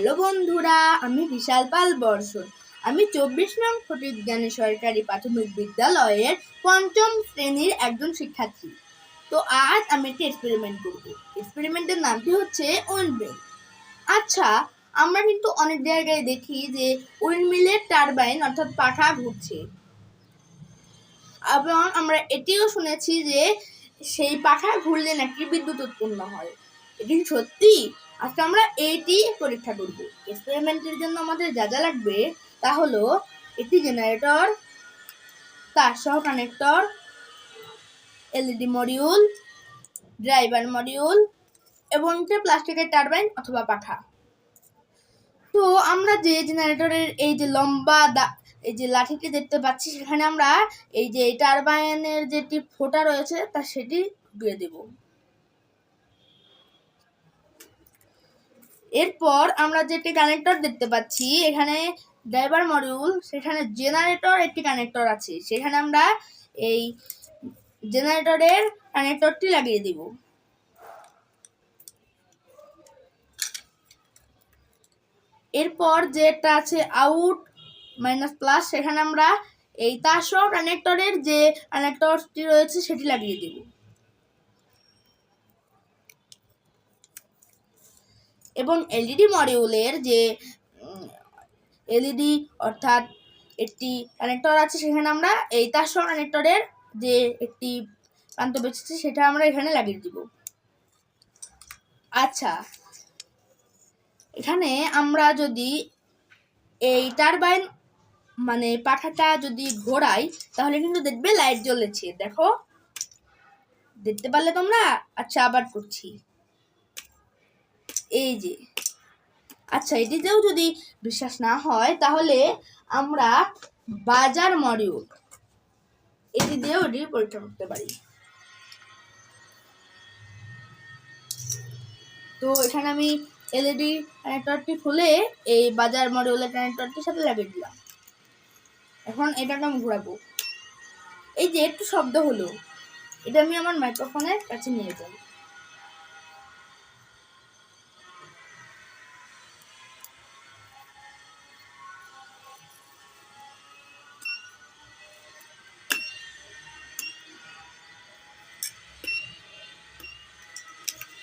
Hello বন্ধুরা, আমি বিশাল পাল বর্ষণ। আমি 24 নং ফটিকগানি সরকারি প্রাথমিক বিদ্যালয়ের পঞ্চম শ্রেণীর একজন শিক্ষার্থী। তো আজ আমি একটা এক্সপেরিমেন্ট করব। এক্সপেরিমেন্টের নামটি হচ্ছে উইন্ডমিল। আচ্ছা, আমরা কিন্তু অনেক জায়গায় দেখি যে উইন্ডমিলের টারবাইন অর্থাৎ পাখা ঘুরছে, এবং আমরা এটিও শুনেছি যে সেই পাখা ঘুরলে নাকি বিদ্যুৎ উৎপন্ন হয়। এটি সত্যি? আজকে আমরা এইটি পরীক্ষা করব। এক্সপেরিমেন্টের জন্য আমাদের যা যা লাগবে তা হলো একটি জেনারেটর, তার সহ connector, LED module, driver module এবং একটি প্লাস্টিকের টারবাইন অথবা পাখা। তো আমরা যে জেনারেটরের এই যে লম্বা এই যে লাঠিটি দেখতে পাচ্ছি, সেখানে আমরা এই যে টারবাইনের যেটি ফোঁটা রয়েছে তা সেটি দিয়ে দেব। এরপর আমরা যেটি কানেক্টর দেখতে পাচ্ছি, এখানে ড্রাইভার মডিউল, সেখানে জেনারেটর একটি কানেক্টর আছে, সেখানে আমরা এই জেনারেটরের কানেক্টরটি লাগিয়ে দিব। এরপর যেটা আছে আউট মাইনাস প্লাস, সেখানে আমরা এই তার সহ কানেক্টরের যে কানেক্টরটি রয়েছে সেটি লাগিয়ে দেব। এবং এলইডি মডিউলের যে এলইডি অর্থাৎ একটি কানেক্টর আছে, সেখানে আমরা এই তার সহ কানেক্টরের যে একটি প্রান্ত বেঁচেছে সেটা আমরা এখানে লাগিয়ে দিব। আচ্ছা, এখানে আমরা যদি এই টারবাইন মানে পাখাটা যদি ঘোরাই, তাহলে কিন্তু দেখবে লাইট জ্বলেছে। দেখো, দেখতে পারলে তোমরা? আচ্ছা, আবার করছি, এই যে। আচ্ছা, এটিতেও যদি বিশ্বাস না হয় তাহলে আমরা বাজার মডিউল এটি দিয়েও এটি পরীক্ষা করতে পারি। তো এখানে আমি এলইডি কানেক্টরটি খুলে এই বাজার মডিউলের কানেক্টরটির সাথে লাগিয়ে দিলাম। এখন এটাকে আমি ঘোরাবো। এই যে একটু শব্দ হলো, এটা আমি আমার মাইক্রোফোনের কাছে নিয়ে যাই।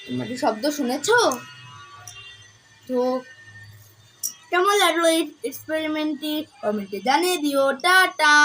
তোমরা কি শব্দ শুনেছো? তো কেমন লাগলো এই এক্সপেরিমেন্টটি কমেন্টে জানিয়ে দিও। টাটা।